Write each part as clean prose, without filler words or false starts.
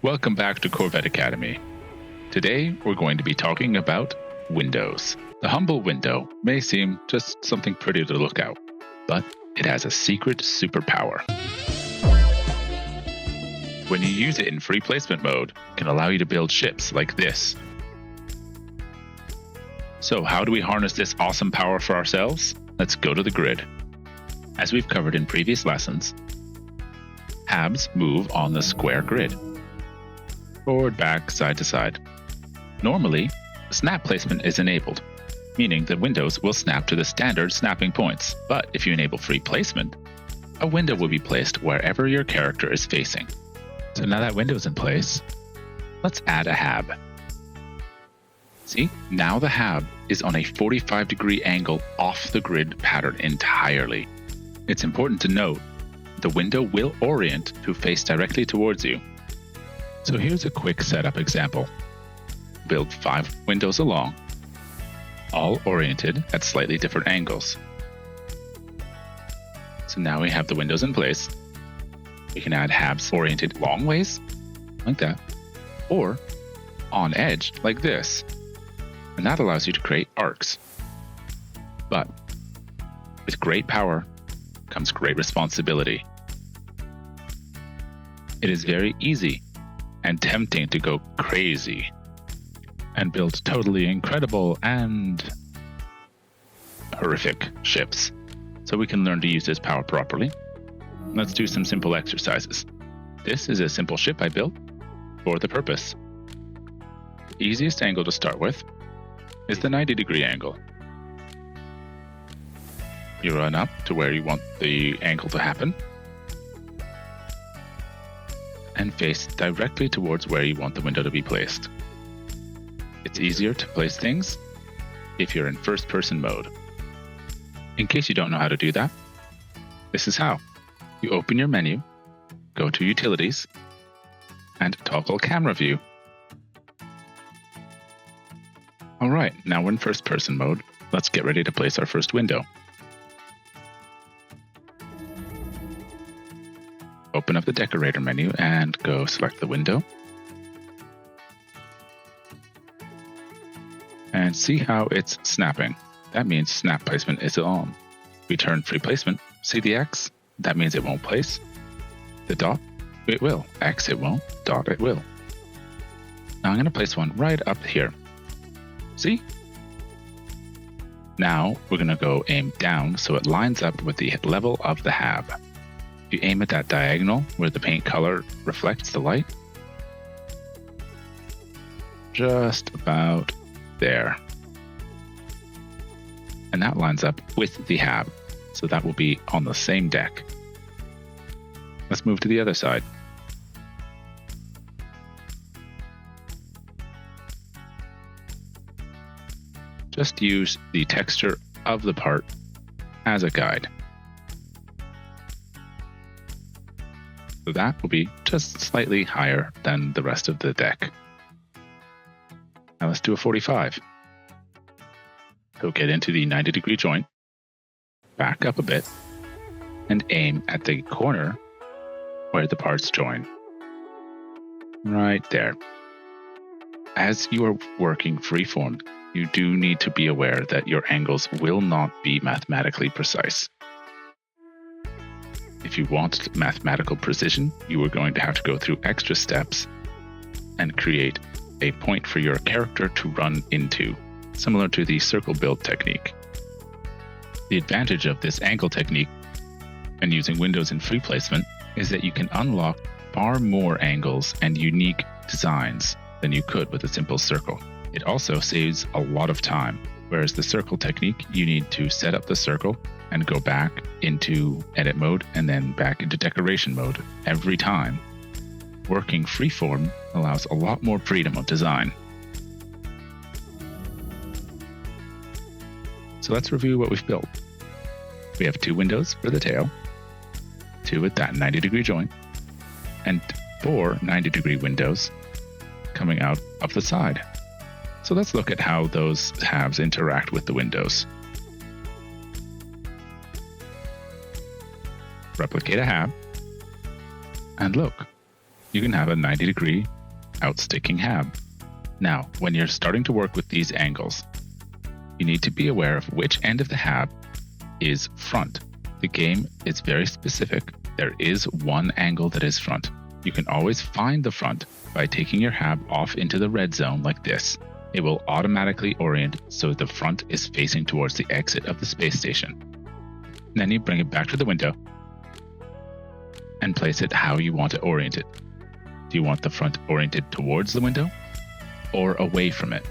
Welcome back to Corvette Academy. Today we're going to be talking about windows. The humble window may seem just something pretty to look at, but it has a secret superpower. When you use it in free placement mode, it can allow you to build ships like this. So how do we harness this awesome power for ourselves? Let's go to the grid. As we've covered in previous lessons, halves move on the square grid. Forward, back, side to side. Normally, snap placement is enabled, meaning that windows will snap to the standard snapping points. But if you enable free placement, a window will be placed wherever your character is facing. So now that window's in place, let's add a hab. See, now the hab is on a 45-degree angle off the grid pattern entirely. It's important to note the window will orient to face directly towards you. So here's a quick setup example. Build 5 windows along, all oriented at slightly different angles. So now we have the windows in place. We can add habs oriented long ways, like that, or on edge, like this. And that allows you to create arcs. But with great power comes great responsibility. It is very easy and tempting to go crazy and build totally incredible and horrific ships. So we can learn to use this power properly. Let's do some simple exercises. This is a simple ship I built for the purpose. The easiest angle to start with is the 90-degree angle. You run up to where you want the angle to happen and face directly towards where you want the window to be placed. It's easier to place things if you're in first-person mode. In case you don't know how to do that, this is how. You open your menu, go to Utilities, and toggle Camera View. Alright, now we're in first-person mode. Let's get ready to place our first window. Open up the Decorator menu and go select the window. And see how it's snapping. That means snap placement is on. We turn free placement. See the X? That means it won't place. The dot? It will. X it won't. Dot it will. Now I'm going to place one right up here. See? Now we're going to go aim down so it lines up with the level of the hab. If you aim at that diagonal where the paint color reflects the light, just about there. And that lines up with the hab, so that will be on the same deck. Let's move to the other side. Just use the texture of the part as a guide. So that will be just slightly higher than the rest of the deck. Now let's do a 45. So get into the 90-degree joint, back up a bit, and aim at the corner where the parts join. Right there. As you are working freeform, you do need to be aware that your angles will not be mathematically precise. If you want mathematical precision, you are going to have to go through extra steps and create a point for your character to run into, similar to the circle build technique. The advantage of this angle technique and using windows in free placement is that you can unlock far more angles and unique designs than you could with a simple circle. It also saves a lot of time, whereas the circle technique, you need to set up the circle and go back into edit mode and then back into decoration mode every time. Working freeform allows a lot more freedom of design. So let's review what we've built. We have 2 windows for the tail, 2 with that 90-degree joint, and 4 90-degree windows coming out of the side. So let's look at how those halves interact with the windows. Replicate a hab, and look, you can have a 90-degree outsticking hab. Now, when you're starting to work with these angles, you need to be aware of which end of the hab is front. The game is very specific. There is one angle that is front. You can always find the front by taking your hab off into the red zone like this. It will automatically orient so the front is facing towards the exit of the space station. Then you bring it back to the window and place it how you want to orient it. Do you want the front oriented towards the window or away from it?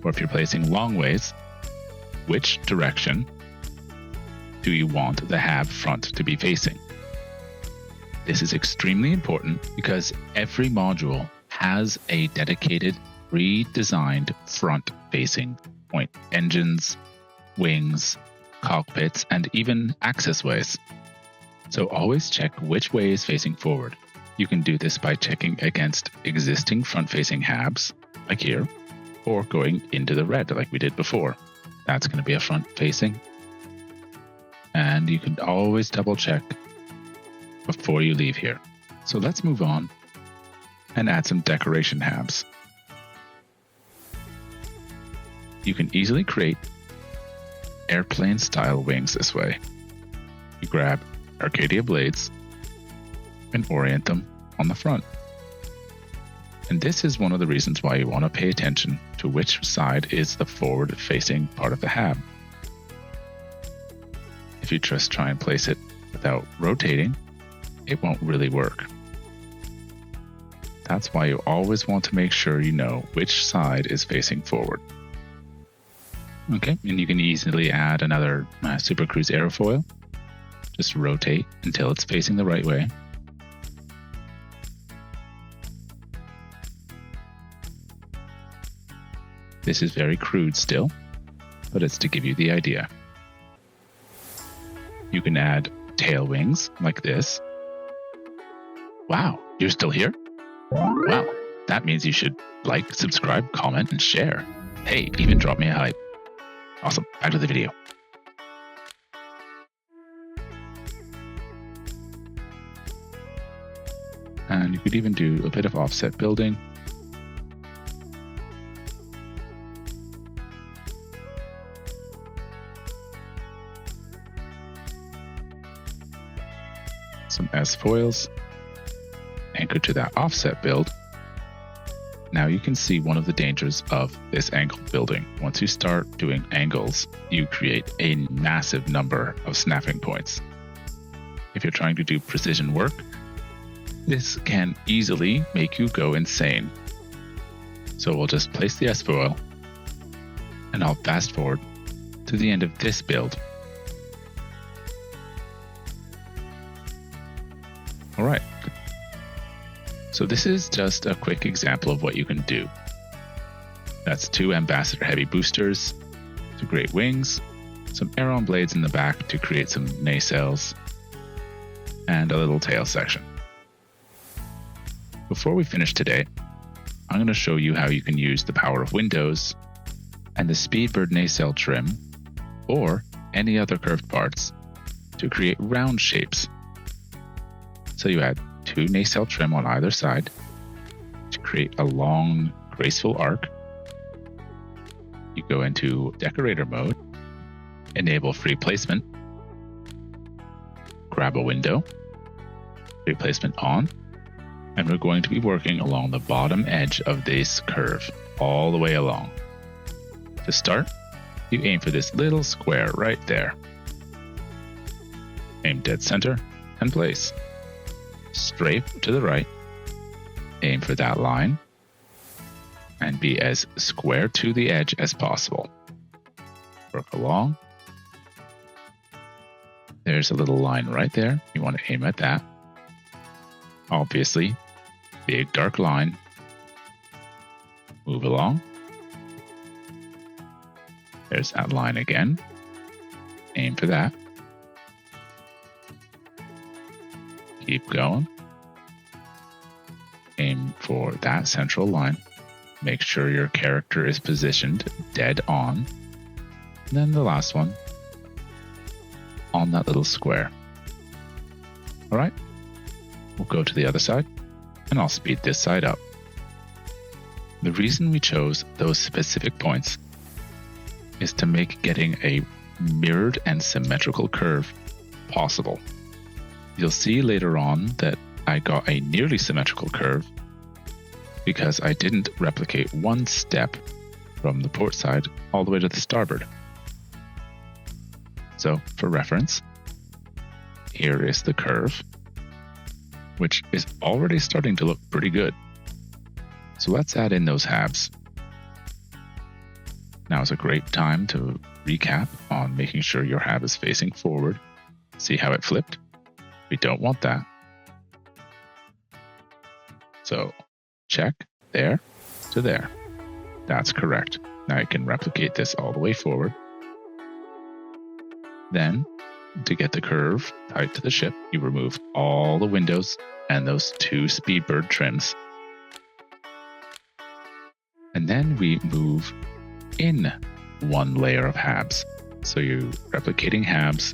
Or if you're placing long ways, which direction do you want the hab front to be facing? This is extremely important because every module has a dedicated, pre-designed front-facing point. Engines, wings, cockpits, and even access ways. So always check which way is facing forward. You can do this by checking against existing front-facing habs, like here, or going into the red like we did before. That's going to be a front-facing. And you can always double-check before you leave here. So let's move on and add some decoration habs. You can easily create airplane-style wings this way. You grab Arcadia blades and orient them on the front. And this is one of the reasons why you want to pay attention to which side is the forward-facing part of the hab. If you just try and place it without rotating, it won't really work. That's why you always want to make sure you know which side is facing forward. Okay, and you can easily add another Super Cruise airfoil. Just rotate until it's facing the right way. This is very crude still, but it's to give you the idea. You can add tail wings like this. Wow, you're still here? Wow, that means you should like, subscribe, comment, and share. Hey, even drop me a hype. Awesome, back to the video. And you could even do a bit of offset building. Some S-foils anchored to that offset build. Now you can see one of the dangers of this angle building. Once you start doing angles, you create a massive number of snapping points. If you're trying to do precision work, this can easily make you go insane. So we'll just place the S-foil and I'll fast forward to the end of this build. All right. So this is just a quick example of what you can do. That's 2 Ambassador Heavy boosters to create wings, some air-on blades in the back to create some nacelles, and a little tail section. Before we finish today, I'm going to show you how you can use the power of windows and the Speedbird nacelle trim or any other curved parts to create round shapes. So you add 2 nacelle trim on either side to create a long, graceful arc. You go into decorator mode, enable free placement, grab a window, free placement on, and we're going to be working along the bottom edge of this curve all the way along. To start, you aim for this little square right there. Aim dead center and place. Strafe to the right, aim for that line, and be as square to the edge as possible. Work along. There's a little line right there. You want to aim at that. Obviously, big dark line. Move along. There's that line again. Aim for that. Keep going. Aim for that central line. Make sure your character is positioned dead on. And then the last one on that little square. All right, we'll go to the other side. and I'll speed this side up. The reason we chose those specific points is to make getting a mirrored and symmetrical curve possible. You'll see later on that I got a nearly symmetrical curve because I didn't replicate one step from the port side all the way to the starboard. So for reference, here is the curve, which is already starting to look pretty good. So let's add in those halves. Now is a great time to recap on making sure your hab is facing forward. See how it flipped? We don't want that. So check there to there. That's correct. Now you can replicate this all the way forward. Then, to get the curve tight to the ship, you remove all the windows and those 2 Speedbird trims. And then we move in 1 layer of halves. So you're replicating halves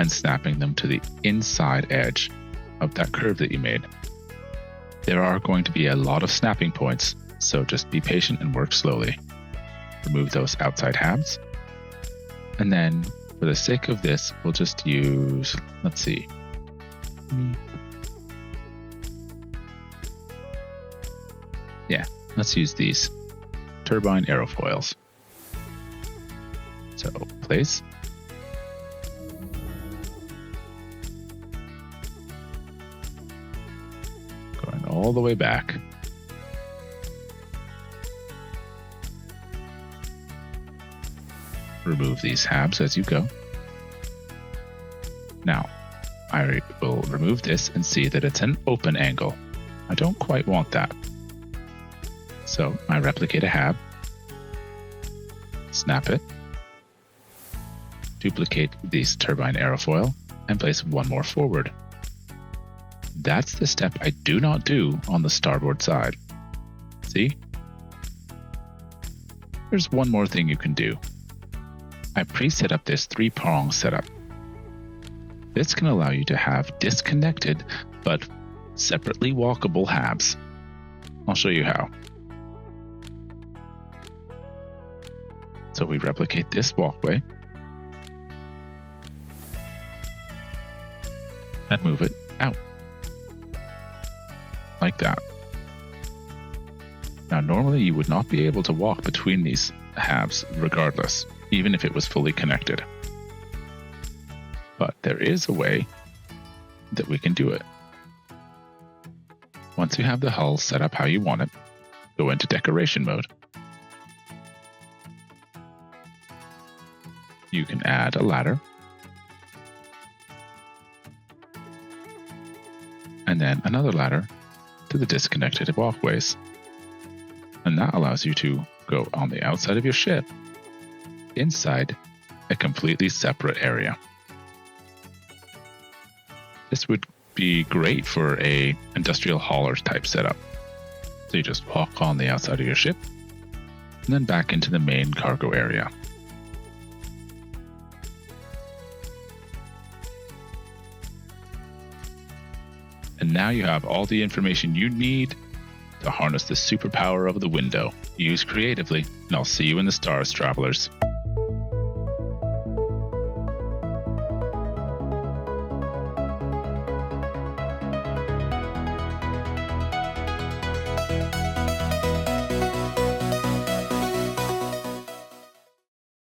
and snapping them to the inside edge of that curve that you made. There are going to be a lot of snapping points, so just be patient and work slowly. Remove those outside halves. And then, for the sake of this, we'll just use, let's see. Yeah, let's use these turbine aerofoils. So, place. Going all the way back. Remove these halves as you go. Now, I will remove this and see that it's an open angle. I don't quite want that. So I replicate a hab, snap it, duplicate this turbine aerofoil, and place 1 more forward. That's the step I do not do on the starboard side. See? There's one more thing you can do. I pre-set up this 3-prong setup. This can allow you to have disconnected but separately walkable halves. I'll show you how. So we replicate this walkway and move it out. Like that. Now normally you would not be able to walk between these halves regardless, even if it was fully connected. But there is a way that we can do it. Once you have the hull set up how you want it, go into decoration mode. You can add a ladder, and then another ladder to the disconnected walkways. And that allows you to go on the outside of your ship, inside a completely separate area. This would be great for a industrial hauler type setup. So you just walk on the outside of your ship, and then back into the main cargo area. And now you have all the information you need to harness the superpower of the window. Use creatively, and I'll see you in the stars, travelers.